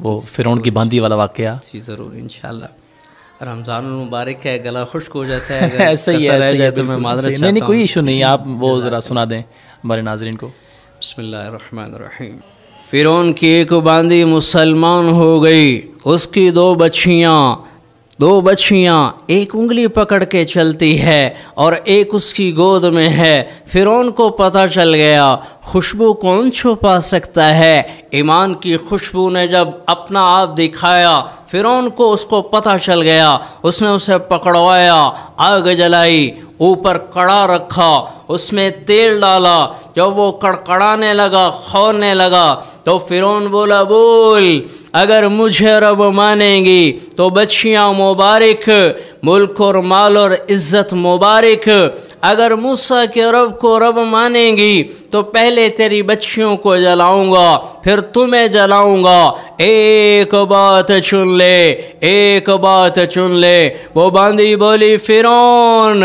وہ فرعون کی باندی والا واقعہ؟ جی ضرور انشاءاللہ. رمضان المبارک ہے، گلا خشک ہو جاتا ہے، اگر ایسا ہی رہ جائے ہے تو میں معذرت چاہتا ہوں. نہیں کوئی ایشو نہیں، آپ وہ ذرا سنا دیں ہمارے ناظرین کو. بسم اللہ الرحمن الرحیم. فرعون کی ایک باندی مسلمان ہو گئی، اس کی دو بچیاں ایک انگلی پکڑ کے چلتی ہے اور ایک اس کی گود میں ہے. فرعون کو پتہ چل گیا، خوشبو کون چھپا سکتا ہے؟ ایمان کی خوشبو نے جب اپنا آپ دکھایا، فرعون کو اس کو پتہ چل گیا. اس نے اسے پکڑوایا، آگ جلائی، اوپر کڑا رکھا، اس میں تیل ڈالا. جب وہ کڑکڑانے لگا، کھولنے لگا، تو فرعون بولا، بول اگر مجھے رب مانیں گی تو بچیاں مبارک، ملک اور مال اور عزت مبارک. اگر موسیٰ کے رب کو رب مانیں گی تو پہلے تیری بچیوں کو جلاؤں گا، پھر تمہیں جلاؤں گا. ایک بات چن لے. وہ باندی بولی، فرعون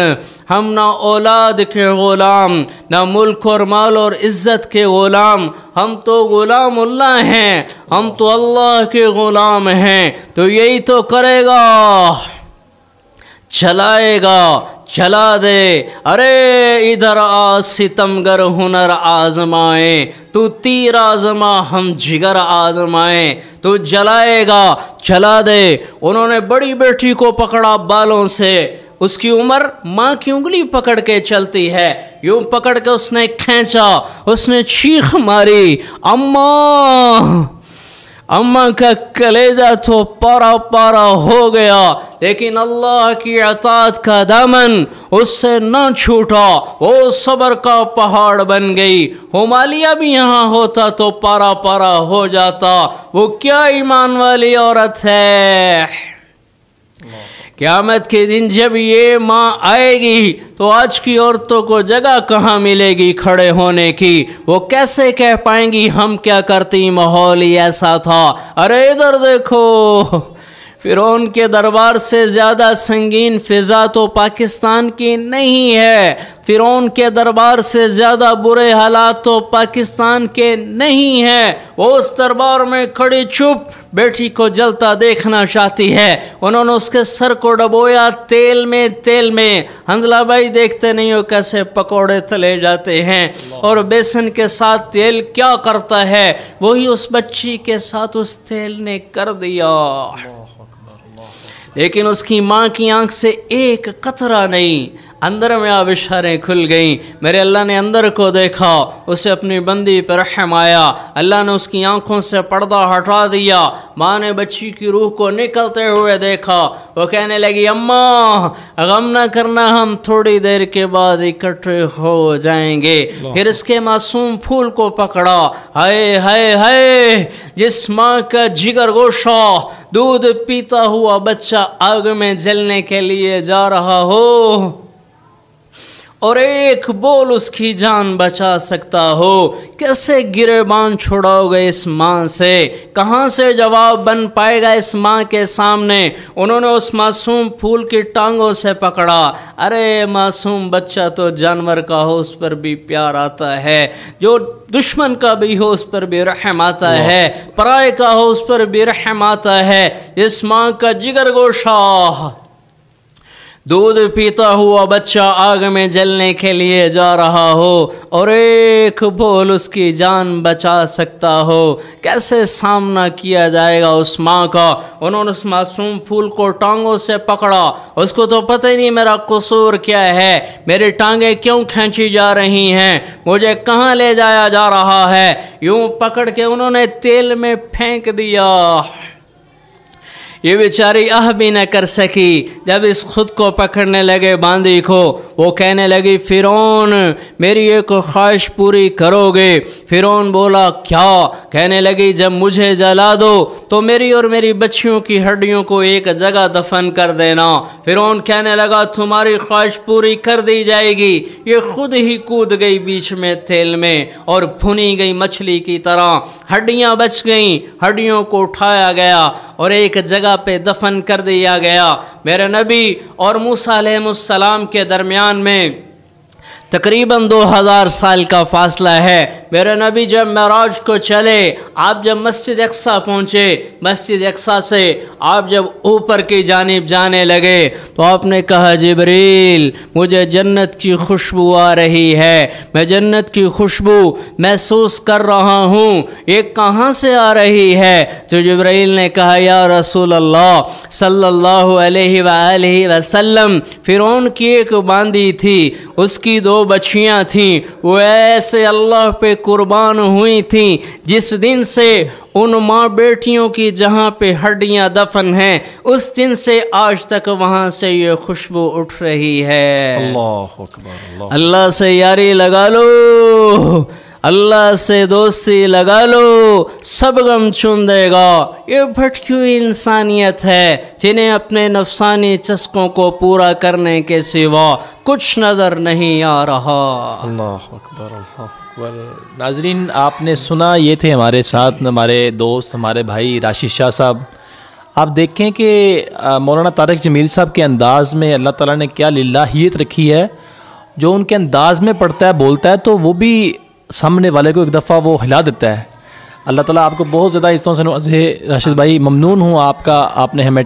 ہم نہ اولاد کے غلام، نہ ملک اور مال اور عزت کے غلام، ہم تو غلام اللہ ہیں، ہم تو اللہ کے غلام ہیں. تو یہی تو کرے گا، چلائے گا، چلا دے. ارے ادھر آ ستمگر ہنر آزمائیں، تو تیر آزما ہم جگر آزمائیں. تو جلائے گا، چلا دے. انہوں نے بڑی بیٹی کو پکڑا بالوں سے. اس کی عمر ماں کی انگلی پکڑ کے چلتی ہے، یوں پکڑ کے اس نے کھینچا. اس نے چیخ ماری، اماں کا کلیجہ تو پارا پارا ہو گیا، لیکن اللہ کی اطاعت کا دامن اس سے نہ چھوٹا. وہ صبر کا پہاڑ بن گئی. ہمالیہ بھی یہاں ہوتا تو پارا پارا ہو جاتا. وہ کیا ایمان والی عورت ہے. قیامت کے دن جب یہ ماں آئے گی تو آج کی عورتوں کو جگہ کہاں ملے گی کھڑے ہونے کی؟ وہ کیسے کہہ پائیں گی ہم کیا کرتی، ماحول ہی ایسا تھا. ارے ادھر دیکھو، فرعون کے دربار سے زیادہ سنگین فضا تو پاکستان کی نہیں ہے. فرعون کے دربار سے زیادہ برے حالات تو پاکستان کے نہیں ہیں. وہ اس دربار میں کھڑی چپ بیٹی کو جلتا دیکھنا چاہتی ہے. انہوں نے اس کے سر کو ڈبویا تیل میں. حنظلہ بھائی دیکھتے نہیں ہو کیسے پکوڑے تلے جاتے ہیں، اور بیسن کے ساتھ تیل کیا کرتا ہے، وہی اس بچی کے ساتھ اس تیل نے کر دیا. لیکن اس کی ماں کی آنکھ سے ایک قطرہ نہیں. اندر میں آبشاریں کھل گئیں. میرے اللہ نے اندر کو دیکھا، اسے اپنی بندی پر رحم آیا. اللہ نے اس کی آنکھوں سے پردہ ہٹا دیا. ماں نے بچی کی روح کو نکلتے ہوئے دیکھا. وہ کہنے لگی، اماں غم نہ کرنا، ہم تھوڑی دیر کے بعد اکٹھے ہو جائیں گے. پھر اس کے معصوم پھول کو پکڑا. ہائے ہائے ہائے، جس ماں کا جگر گوشہ دودھ پیتا ہوا بچہ آگ میں جلنے کے لیے جا رہا ہو اور ایک بول اس کی جان بچا سکتا ہو، کیسے گریبان چھڑاؤ گے اس ماں سے؟ کہاں سے جواب بن پائے گا اس ماں کے سامنے؟ انہوں نے اس معصوم پھول کی ٹانگوں سے پکڑا. ارے معصوم بچہ تو جانور کا ہو اس پر بھی پیار آتا ہے، جو دشمن کا بھی ہو اس پر بھی رحم آتا ہے، پرائے کا ہو اس پر بھی رحم آتا ہے. اس ماں کا جگر گوشہ دودھ پیتا ہوا بچہ آگ میں جلنے کے لیے جا رہا ہو اور ایک بول اس کی جان بچا سکتا ہو، کیسے سامنا کیا جائے گا اس ماں کا؟ انہوں نے اس معصوم پھول کو ٹانگوں سے پکڑا. اس کو تو پتہ ہی نہیں میرا قصور کیا ہے، میری ٹانگیں کیوں کھینچی جا رہی ہیں، مجھے کہاں لے جایا جا رہا ہے. یوں پکڑ کے انہوں نے تیل میں پھینک دیا. یہ بیچاری بھی نہ کر سکی. جب اس خود کو پکڑنے لگے باندی کو، وہ کہنے لگی، فرعون میری ایک خواہش پوری کرو گے؟ فرعون بولا، کیا؟ کہنے لگی، جب مجھے جلا دو تو میری اور میری بچیوں کی ہڈیوں کو ایک جگہ دفن کر دینا. فرعون کہنے لگا، تمہاری خواہش پوری کر دی جائے گی. یہ خود ہی کود گئی بیچ میں تیل میں اور بھنی گئی مچھلی کی طرح. ہڈیاں بچ گئیں، ہڈیوں کو اٹھایا گیا اور ایک جگہ پہ دفن کر دیا گیا. میرے نبی اور موسیٰ علیہ السلام کے درمیان میں تقریباً 2000 سال کا فاصلہ ہے۔ میرے نبی جب معراج کو چلے، آپ جب مسجد اقصی پہنچے، مسجد اقصی سے آپ جب اوپر کی جانب جانے لگے تو آپ نے کہا جبریل مجھے جنت کی خوشبو آ رہی ہے، میں جنت کی خوشبو محسوس کر رہا ہوں، یہ کہاں سے آ رہی ہے؟ تو جبریل نے کہا یا رسول اللہ صلی اللہ علیہ وآلہ وسلم، فرعون کی ایک باندی تھی، اس کی 2 بچیاں تھیں، وہ ایسے اللہ پہ قربان ہوئی تھیں جس دن سے ان ماں بیٹیوں کی جہاں پہ ہڈیاں دفن ہیں اس دن سے آج تک وہاں سے یہ خوشبو اٹھ رہی ہے۔ اللہ اکبر، اللہ سے یاری لگا لو، اللہ سے دوستی لگا لو، سب غم چن دے گا۔ یہ بھٹکی ہوئی انسانیت ہے جنہیں اپنے نفسانی چسکوں کو پورا کرنے کے سوا کچھ نظر نہیں آ رہا۔ اللہ اکبر، اللہ اکبر۔ ناظرین آپ نے سنا، یہ تھے ہمارے ساتھ ہمارے دوست، ہمارے بھائی راشد شاہ صاحب۔ آپ دیکھیں کہ مولانا طارق جمیل صاحب کے انداز میں اللہ تعالیٰ نے کیا للہیت رکھی ہے، جو ان کے انداز میں پڑھتا ہے بولتا ہے تو وہ بھی سامنے والے کو ایک دفعہ وہ ہلا دیتا ہے۔ اللہ تعالیٰ آپ کو بہت زیادہ اس طرح سے نوازے۔ راشد بھائی ممنون ہوں آپ کا، آپ نے ہمیں